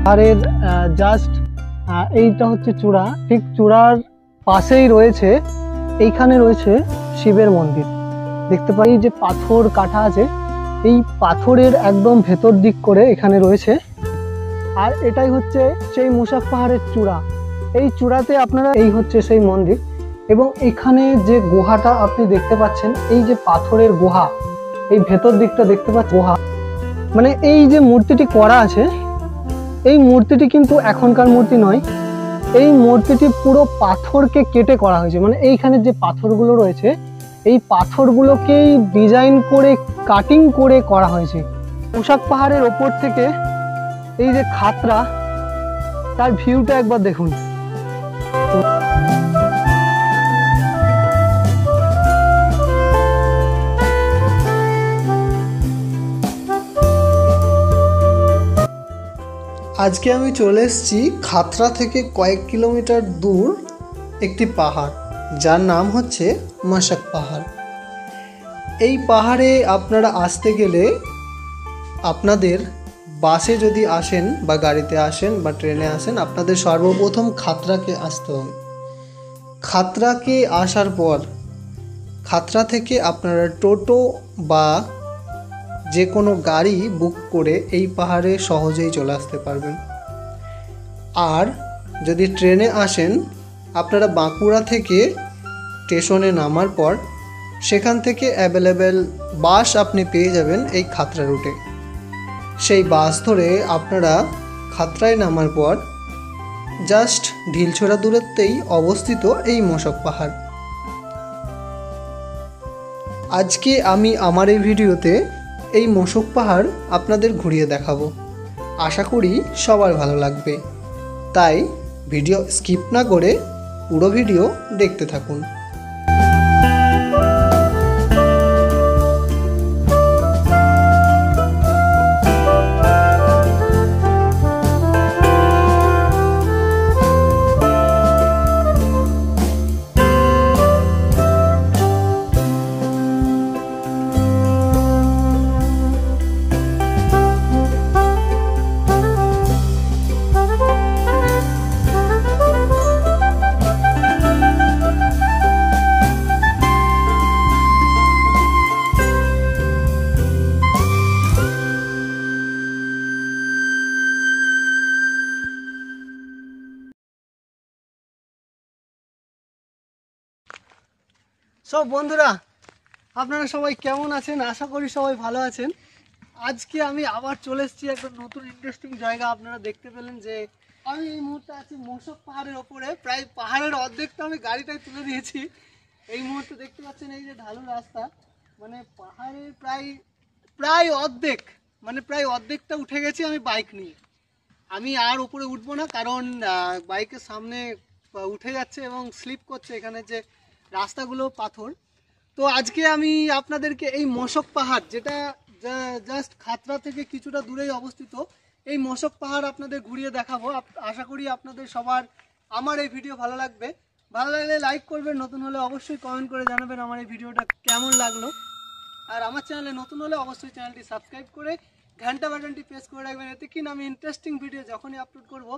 পাহাড়ের জাস্ট এইটা হচ্ছে চূড়া, ঠিক চূড়ার পাশেই রয়েছে, এইখানে রয়েছে শিবের মন্দির। দেখতে পাই যে পাথর কাটা আছে, এই পাথরের একদম ভেতর দিক করে এখানে রয়েছে। আর এটাই হচ্ছে সেই মুসাক পাহাড়ের চূড়া। এই চূড়াতে আপনারা, এই হচ্ছে সেই মন্দির। এবং এখানে যে গুহাটা আপনি দেখতে পাচ্ছেন, এই যে পাথরের গুহা, এই ভেতর দিকটা দেখতে পাচ্ছেন গুহা, মানে এই যে মূর্তিটি করা আছে, এই মূর্তিটি কিন্তু এখনকার মূর্তি নয়। এই মূর্তিটি পুরো পাথরকে কেটে করা হয়েছে। মানে এইখানে যে পাথরগুলো রয়েছে, এই পাথরগুলোকেই ডিজাইন করে কাটিং করে করা হয়েছে। মুসাক পাহাড়ের ওপর থেকে এই যে খাতরা, তার ভিউটা একবার দেখুন। আজকে আমি চলে এসেছি খাতরা থেকে কয়েক কিলোমিটার দূর একটি পাহাড়, যার নাম হচ্ছে মুসাক পাহাড়। এই পাহাড়ে আপনারা আসতে গেলে আপনাদের বাসে যদি আসেন বা গাড়িতে আসেন বা ট্রেনে আসেন, আপনাদের সর্বপ্রথম খাতরাকে আসতে হবে। খাতরাকে আসার পর খাতরা থেকে আপনারা টোটো বা যে কোনো গাড়ি বুক করে এই পাহাড়ে সহজেই চলে আসতে পারবেন। আর যদি ট্রেনে আসেন, আপনারা বাঁকুড়া থেকে স্টেশনে নামার পর সেখান থেকে অ্যাভেলেবেল বাস আপনি পেয়ে যাবেন এই খাতরা রুটে। সেই বাস ধরে আপনারা খাতরায় নামার পর জাস্ট ঢিলছোড়া দূরত্বেই অবস্থিত এই মুসাক পাহাড়। আজকে আমি আমার এই ভিডিওতে এই মুসাক পাহাড় আপনাদের ঘুরিয়ে দেখাবো। আশা করি সবার ভালো লাগবে, তাই ভিডিও স্কিপ না করে পুরো ভিডিও দেখতে থাকুন। সব বন্ধুরা, আপনারা সবাই কেমন আছেন? আশা করি সবাই ভালো আছেন। আজকে আমি আবার চলে এসেছি একটা নতুন ইন্টারেস্টিং জায়গা। আপনারা দেখতে পেলেন যে আমি এই মুহূর্তে আছি মুসাক পাহাড়ের ওপরে। প্রায় পাহাড়ের অর্ধেকটা আমি গাড়িটায় তুলে দিয়েছি। এই মুহূর্তে দেখতে পাচ্ছেন এই যে ঢালু রাস্তা, মানে পাহাড়ের প্রায় অর্ধেক, মানে প্রায় অর্ধেকটা উঠে গেছি আমি বাইক নিয়ে। আমি আর উপরে উঠবো না, কারণ বাইকের সামনে উঠে যাচ্ছে এবং স্লিপ করছে এখানে যে রাস্তাগুলো পাথর। তো আজকে আমি আপনাদেরকে এই মুসাক পাহাড়, যেটা জাস্ট খাতরা থেকে কিছুটা দূরেই অবস্থিত, এই মুসাক পাহাড় আপনাদের ঘুরিয়ে দেখাবো। আশা করি আপনাদের সবার আমার এই ভিডিও ভালো লাগবে। ভালো লাগলে লাইক করবেন, নতুন হলে অবশ্যই কমেন্ট করে জানাবেন আমার এই ভিডিওটা কেমন লাগলো। আর আমার চ্যানেলে নতুন হলে অবশ্যই চ্যানেলটি সাবস্ক্রাইব করে ঘন্টা বাটনটি প্রেস করে রাখবেন। এতে কিনা আমি ইন্টারেস্টিং ভিডিও যখনই আপলোড করব,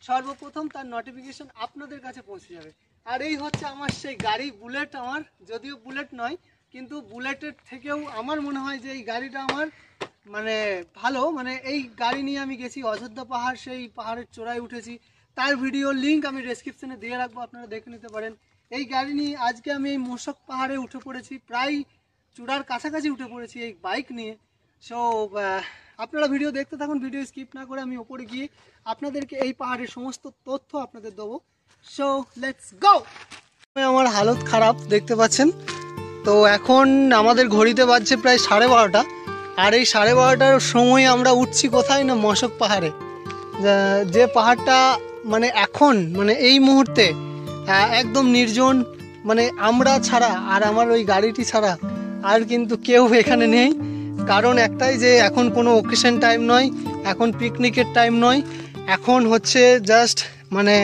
সর্বপ্রথম তার নোটিফিকেশন আপনাদের কাছে পৌঁছে যাবে। আর এই হচ্ছে আমার সেই গাড়ি, বুলেট। আমার যদিও বুলেট নয়, কিন্তু বুলেটের থেকেও আমার মনে হয় যে এই গাড়িটা আমার মানে ভালো। মানে এই গাড়ি নিয়ে আমি গেছি অযোধ্যা পাহাড়, সেই পাহাড়ের চূড়ায় উঠেছি। তার ভিডিওর লিঙ্ক আমি ডেসক্রিপশনে দিয়ে রাখবো, আপনারা দেখে নিতে পারেন। এই গাড়ি নিয়ে আজকে আমি এই মুসাক পাহাড়ে উঠে পড়েছি, প্রায় চূড়ার কাছাকাছি উঠে পড়েছি এই বাইক নিয়ে। সো আপনারা ভিডিও দেখতে থাকুন, ভিডিও স্কিপ না করে আমি ওপরে গিয়ে আপনাদেরকে এই পাহাড়ের সমস্ত তথ্য আপনাদের দেবো। So let's go. আমার হালত খারাপ দেখতে পাচ্ছেন। তো এখন আমাদের ঘড়িতে বাজছে প্রায় 12:30, আর এই 12:30টার সময় আমরা উঠছি কোথায় না মুসাক পাহাড়ে, যে পাহাড়টা মানে এখন মানে এই মুহূর্তে একদম নির্জন। মানে আমরা ছাড়া আর আমার ওই গাড়িটি ছাড়া আর কিন্তু কেউ এখানে নেই। কারণ একটাই, যে এখন কোনো ওকেশন টাইম নয়, এখন পিকনিকের টাইম নয়, এখন হচ্ছে জাস্ট মানে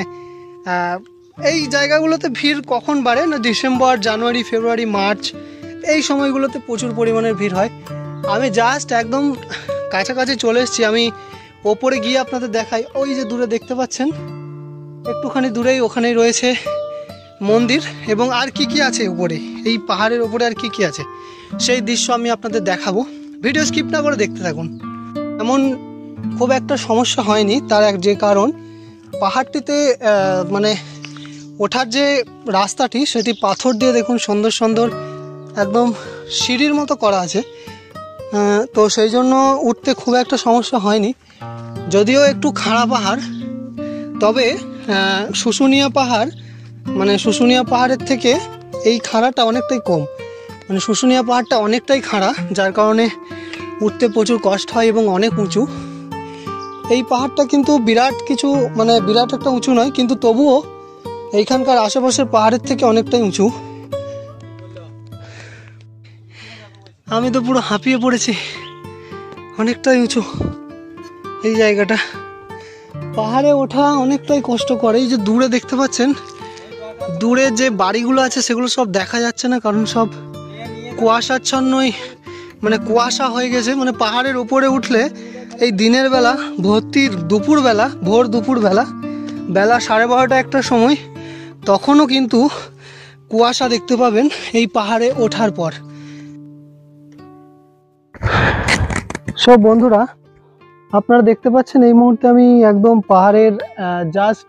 এই জায়গাগুলোতে ভিড় কখন বাড়ে না, ডিসেম্বর, জানুয়ারি, ফেব্রুয়ারি, মার্চ, এই সময়গুলোতে প্রচুর পরিমাণের ভিড় হয়। আমি জাস্ট একদম কাছাকাছি চলে এসেছি। আমি ওপরে গিয়ে আপনাদের দেখাই। ওই যে দূরে দেখতে পাচ্ছেন, একটুখানি দূরেই ওখানেই রয়েছে মন্দির। এবং আর কি কি আছে উপরে, এই পাহাড়ের উপরে আর কি কি আছে সেই দৃশ্য আমি আপনাদের দেখাবো। ভিডিও স্কিপ না করে দেখতে থাকুন। এমন খুব একটা সমস্যা হয়নি, তার যে কারণ পাহাড়টিতে মানে ওঠার যে রাস্তাটি সেটি পাথর দিয়ে দেখুন সুন্দর সুন্দর একদম সিঁড়ির মতো করা আছে। তো সেই জন্য উঠতে খুব একটা সমস্যা হয়নি, যদিও একটু খাড়া পাহাড়। তবে শুশুনিয়া পাহাড় মানে শুশুনিয়া পাহাড়ের থেকে এই খাড়াটা অনেকটাই কম। মানে শুশুনিয়া পাহাড়টা অনেকটাই খাড়া, যার কারণে উঠতে প্রচুর কষ্ট হয় এবং অনেক উঁচু। এই পাহাড়টা কিন্তু বিরাট কিছু মানে বিরাট একটা উঁচু নয়, কিন্তু তবুও এইখানকার আশেপাশের পাহাড়ের থেকে অনেকটাই উঁচু। আমি তো পুরো হাঁপিয়ে পড়েছি, অনেকটাই উঁচু এই জায়গাটা। পাহাড়ে ওঠা অনেকটাই কষ্টকর। এই যে দূরে দেখতে পাচ্ছেন, দূরে যে বাড়িগুলো আছে সেগুলো সব দেখা যাচ্ছে না, কারণ সব কুয়াশাচ্ছন্নই মানে কুয়াশা হয়ে গেছে। মানে পাহাড়ের উপরে উঠলে এই দিনের বেলা ভর্তির দুপুরবেলা, ভোর দুপুরবেলা, বেলা 12:30 একটার সময়, তখনও কিন্তু কুয়াশা দেখতে পাবেন এই পাহাড়ে ওঠার পর। সব বন্ধুরা, আপনারা দেখতে পাচ্ছেন এই মুহূর্তে আমি একদম পাহাড়ের জাস্ট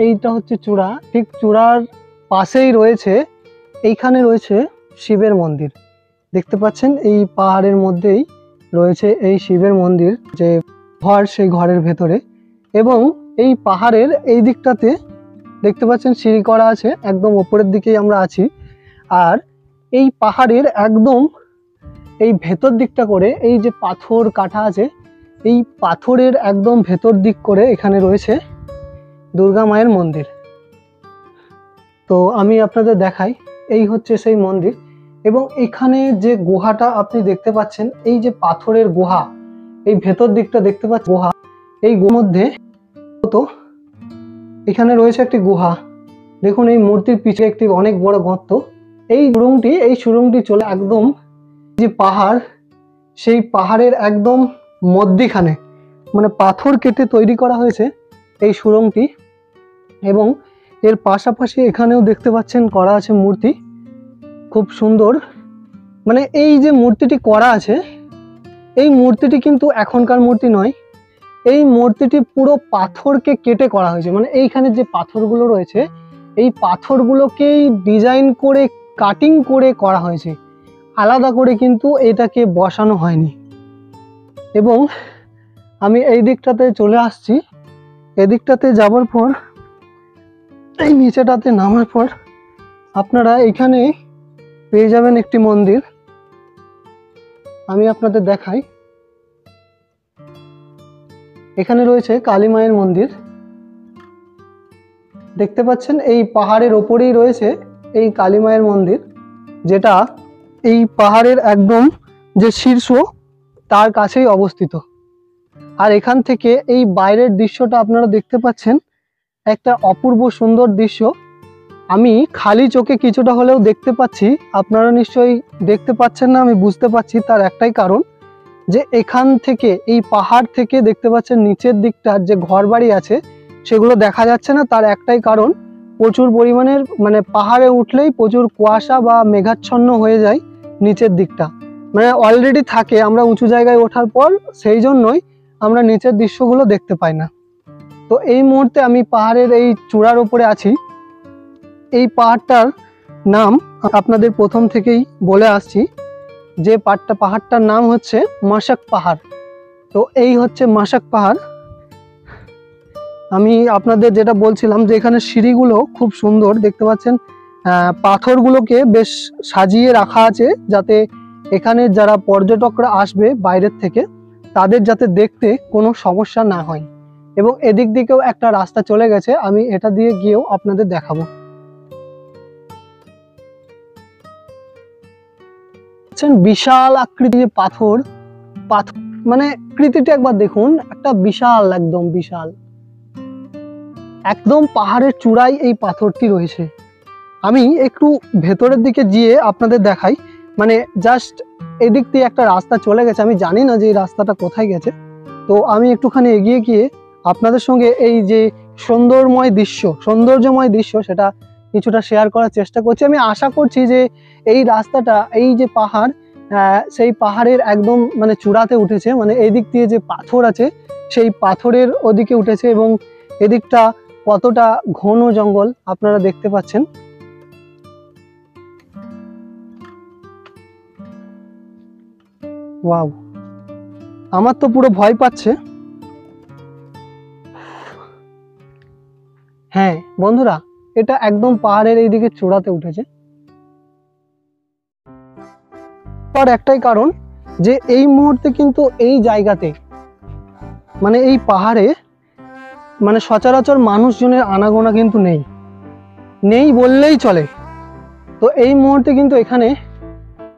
এইটা হচ্ছে চূড়া, ঠিক চূড়ার পাশেই রয়েছে, এইখানে রয়েছে শিবের মন্দির। দেখতে পাচ্ছেন এই পাহাড়ের মধ্যেই রয়েছে এই শিবের মন্দির, যে ঘর সেই ঘরের ভেতরে। এবং এই পাহাড়ের এই দিকটাতে দেখতে পাচ্ছেন সিঁড়ি করা আছে, একদম ওপরের দিকেই আমরা আছি। আর এই পাহাড়ের একদম এই ভেতর দিকটা করে এই যে পাথর কাটা আছে, এই পাথরের একদম ভেতর দিক করে এখানে রয়েছে দুর্গা মায়ের মন্দির। তো আমি আপনাদের দেখাই, এই হচ্ছে সেই মন্দির। এবং এখানে যে গুহাটা আপনি দেখতে পাচ্ছেন, এই যে পাথরের গুহা, এই ভেতর দিকটা দেখতে পাচ্ছেন গুহা, এই গুহার মধ্যে তো এখানে রয়েছে একটি গুহা। দেখুন এই মূর্তির পিছনে একটি অনেক বড় গর্ত। এই সুড়ঙ্গটি চলে একদম যে পাহাড়, সেই পাহাড়ের একদম মধ্যিখানে, মানে পাথর কেটে তৈরি করা হয়েছে এই সুড়ঙ্গটি। এবং এর পাশাপাশি এখানেও দেখতে পাচ্ছেন করা আছে মূর্তি, খুব সুন্দর। মানে এই যে মূর্তিটি করা আছে, এই মূর্তিটি কিন্তু এখনকার মূর্তি নয়, এই মূর্তিটি পুরো পাথরকে কেটে করা হয়েছে। মানে এইখানে যে পাথরগুলো রয়েছে, এই পাথরগুলোকেই ডিজাইন করে কাটিং করে করা হয়েছে, আলাদা করে কিন্তু এটাকে বসানো হয়নি। এবং আমি এই দিকটাতে চলে আসছি, এদিকটাতে যাবার পর এই নিচেটাতে নামার পর আপনারা এখানে পেয়ে যাবেন একটি মন্দির। আমি আপনাদের দেখাই, এখানে রয়েছে কালী মায়ের মন্দির। দেখতে পাচ্ছেন এই পাহাড়ের ওপরেই রয়েছে এই কালী মায়ের মন্দির, যেটা এই পাহাড়ের একদম যে শীর্ষ তার কাছেই অবস্থিত। আর এখান থেকে এই বাইরের দৃশ্যটা আপনারা দেখতে পাচ্ছেন, একটা অপূর্ব সুন্দর দৃশ্য। আমি খালি চোখে কিছুটা হলেও দেখতে পাচ্ছি, আপনারা নিশ্চয়ই দেখতে পাচ্ছেন না, আমি বুঝতে পারছি। তার একটাই কারণ, যে এখান থেকে এই পাহাড় থেকে দেখতে পাচ্ছেন নিচের দিকটার যে ঘর বাড়ি আছে সেগুলো দেখা যাচ্ছে না। তার একটাই কারণ, প্রচুর পরিমাণের মানে পাহাড়ে উঠলেই প্রচুর কুয়াশা বা মেঘাচ্ছন্ন হয়ে যায় নিচের দিকটা, মানে অলরেডি থাকে। আমরা উঁচু জায়গায় ওঠার পর সেই জন্যই আমরা নিচের দৃশ্যগুলো দেখতে পাই না। তো এই মুহূর্তে আমি পাহাড়ের এই চূড়ার উপরে আছি। এই পাহাড়টার নাম আপনাদের প্রথম থেকেই বলে আসছি, যে পাহাড়টার নাম হচ্ছে মাসাক পাহাড়। তো এই হচ্ছে মাসাক পাহাড়। আমি আপনাদের যেটা বলছিলাম, যে এখানে সিঁড়িগুলো খুব সুন্দর দেখতে পাচ্ছেন, পাথরগুলোকে বেশ সাজিয়ে রাখা আছে, যাতে এখানে যারা পর্যটকরা আসবে বাইরের থেকে তাদের যাতে দেখতে কোনো সমস্যা না হয়। এবং এদিক দিকেও একটা রাস্তা চলে গেছে, আমি এটা দিয়ে গিয়েও আপনাদের দেখাবো। বিশাল আকৃতির পাথর, মানে আকৃতিটা একবার দেখুন, একটা বিশাল, একদম বিশাল, একদম পাহাড়ের চূড়ায় এই পাথরটি রয়েছে। আমি একটু ভেতরের দিকে গিয়ে আপনাদের দেখাই। মানে জাস্ট এদিক দিয়ে একটা রাস্তা চলে গেছে, আমি জানি না যে এই রাস্তাটা কোথায় গেছে। তো আমি একটুখানি এগিয়ে গিয়ে আপনাদের সঙ্গে এই যে সৌন্দর্যময় দৃশ্য সেটা কিছুটা শেয়ার করার চেষ্টা করছি। আমি আশা করছি যে এই রাস্তাটা, এই যে পাহাড়, সেই পাহাড়ের একদম মানে চূড়াতে উঠেছে, মানে এই দিক দিয়ে যে পাথর আছে সেই পাথরের ওদিকে উঠেছে, এবং এদিকটা কতটা ঘন জঙ্গল আপনারা দেখতে পাচ্ছেন। ওয়াও, আমার তো পুরো ভয় পাচ্ছে। হ্যাঁ বন্ধুরা, এটা একদম পাহাড়ের এইদিকে চূড়াতে উঠেছে। তার একটাই কারণ যে এই মুহূর্তে কিন্তু এই জায়গাতে মানে এই পাহাড়ে মানে সচরাচর মানুষজনের আনাগোনা কিন্তু নেই বললেই চলে। তো এই মুহূর্তে কিন্তু এখানে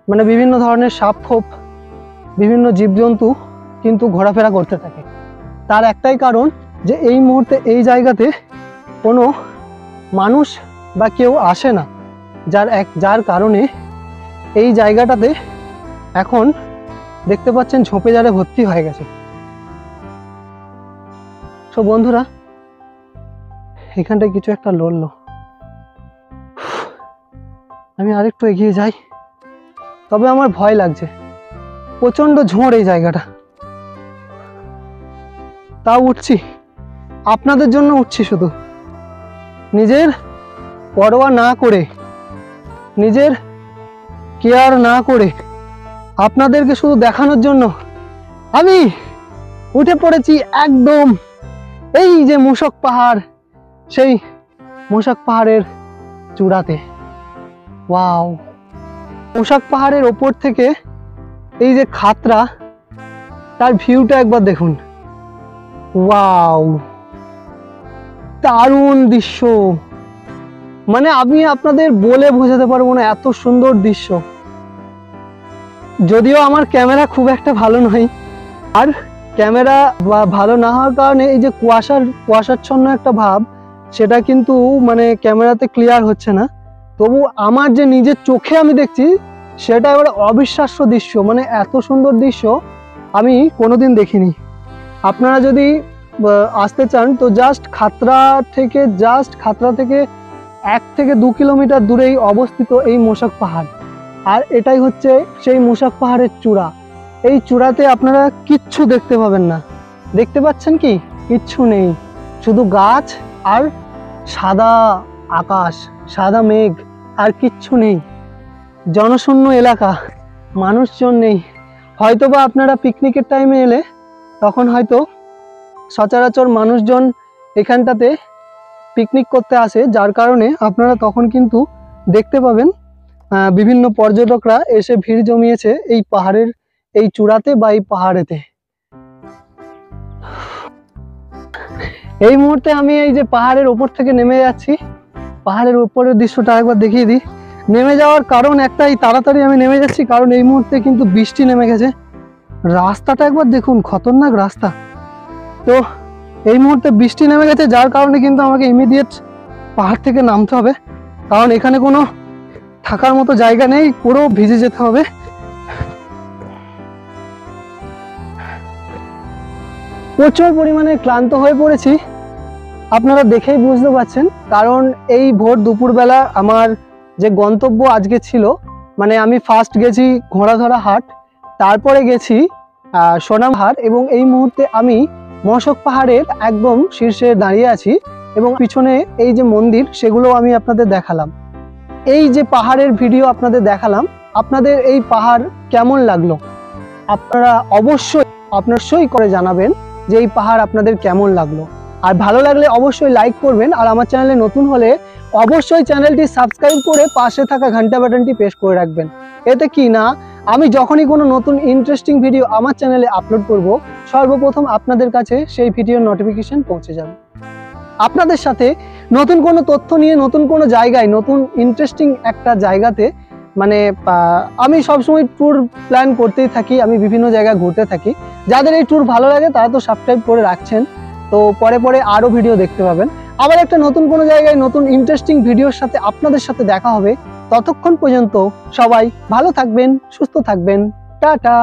মানে বিভিন্ন ধরনের সাপখোপ, বিভিন্ন জীবজন্তু কিন্তু ঘোরাফেরা করতে থাকে। তার একটাই কারণ যে এই মুহূর্তে এই জায়গাতে কোনো মানুষ বা কেউ আসে না, যার কারণে এই জায়গাটাতে এখন দেখতে পাচ্ছেন ঝোপে ঝাড়ে ভর্তি হয়ে গেছে। তো বন্ধুরা, এখানটায় কিছু একটা লড়লো, আমি আরেকটু এগিয়ে যাই। তবে আমার ভয় লাগছে, প্রচন্ড ঝোড় এই জায়গাটা। তাও উঠছি, আপনাদের জন্য উঠছি, শুধু নিজের পরোয়া না করে, নিজের কেয়ার না করে, আপনাদেরকে শুধু দেখানোর জন্য আমি উঠে পড়েছি একদম এই যে মূষক পাহাড়, সেই মূষক পাহাড়ের চূড়াতে। ওয়াও, মূষক পাহাড়ের ওপর থেকে এই যে খাতরা, তার ভিউটা একবার দেখুন। ওয়াও, দারুণ দৃশ্য, মানে আমি আপনাদের বলে বোঝাতে পারবো না, এত সুন্দর দৃশ্য। যদিও আমার ক্যামেরা খুব একটা ভালো নয়, আর ক্যামেরা ভালো না হওয়ার কারণে এই যে কুয়াশাচ্ছন্ন একটা ভাব, সেটা কিন্তু মানে ক্যামেরাতে ক্লিয়ার হচ্ছে না। তবু আমার যে নিজের চোখে আমি দেখছি সেটা এবার অবিশ্বাস্য দৃশ্য, মানে এত সুন্দর দৃশ্য আমি কোনোদিন দেখিনি। আপনারা যদি আসতে চান তো জাস্ট খাতড়া থেকে 1 থেকে 2 কিলোমিটার দূরেই অবস্থিত এই মূষক পাহাড়। আর এটাই হচ্ছে সেই মূষক পাহাড়ের চূড়া। এই চূড়াতে আপনারা কিচ্ছু দেখতে পাবেন না। দেখতে পাচ্ছেন কি? কিচ্ছু নেই, শুধু গাছ আর সাদা আকাশ, সাদা মেঘ, আর কিচ্ছু নেই। জনশূন্য এলাকা, মানুষজন নেই। হয়তোবা আপনারা পিকনিকের টাইমে এলে তখন হয়তো সচরাচর মানুষজন এখানটাতে পিকনিক করতে আসে, যার কারণে আপনারা তখন কিন্তু দেখতে পাবেন বিভিন্ন পর্যটকরা এসে ভিড় জমিয়েছে এই পাহাড়ের এই চূড়াতে বা এই পাহাড়েতে। এই মুহূর্তে আমি এই যে পাহাড়ের উপর থেকে নেমে যাচ্ছি, পাহাড়ের উপরের দৃশ্যটা একবার দেখিয়ে দিই। নেমে যাওয়ার কারণ একটাই, তাড়াতাড়ি আমি নেমে যাচ্ছি কারণ এই মুহূর্তে কিন্তু বৃষ্টি নেমে গেছে। রাস্তাটা একবার দেখুন, খতরনাক রাস্তা। তো এই মুহূর্তে বৃষ্টি নেমে গেছে, যার কারণে কিন্তু আমাকে ইমিডিয়েট পাহাড় থেকে নামতে হবে, কারণ এখানে কোনো থাকার মতো জায়গা নেই, পুরো ভিজে যেতে হবে। প্রচুর পরিমাণে ক্লান্ত হয়ে পড়েছি, আপনারা দেখেই বুঝতে পারছেন, কারণ এই ভোর দুপুরবেলা আমার যে গন্তব্য আজকে ছিল, মানে আমি ফার্স্ট গেছি ঘোড়াধরা হাট, তারপরে গেছি সোনামহাট, এবং এই মুহূর্তে আমি মশক পাহাড়ের একদম শীর্ষে দাঁড়িয়ে আছি, এবং পিছনে এই যে মন্দির সেগুলো আমি আপনাদের দেখালাম। এই যে পাহাড়ের ভিডিও আপনাদের দেখালাম, আপনাদের এই পাহাড় কেমন লাগলো আপনারা অবশ্যই করে জানাবেন যে এই পাহাড় আপনাদের কেমন লাগলো। আর ভালো লাগলে অবশ্যই লাইক করবেন, আর আমার চ্যানেলে নতুন হলে অবশ্যই চ্যানেলটি সাবস্ক্রাইব করে পাশে থাকা ঘন্টা বাটনটি প্রেস করে রাখবেন। এতে কি না, আমি যখনই কোনো নতুন ইন্টারেস্টিং ভিডিও আমার চ্যানেলে আপলোড করব, সর্বপ্রথম আপনাদের কাছে সেই ভিডিওর নোটিফিকেশন পৌঁছে যাবে। আপনাদের সাথে নতুন কোনো তথ্য নিয়ে, নতুন কোনো জায়গায়, নতুন ইন্টারেস্টিং একটা জায়গাতে, মানে আমি সবসময় ট্যুর প্ল্যান করতেই থাকি, আমি বিভিন্ন জায়গায় ঘুরতে থাকি। যাদের এই ট্যুর ভালো লাগে তারা তো সাবস্ক্রাইব করে রাখছেন, তো পরে পরে আরও ভিডিও দেখতে পাবেন। আবার একটা নতুন কোনো জায়গায় নতুন ইন্টারেস্টিং ভিডিওর সাথে আপনাদের সাথে দেখা হবে। ততক্ষণ পর্যন্ত সবাই ভালো থাকবেন, সুস্থ থাকবেন, টাটা।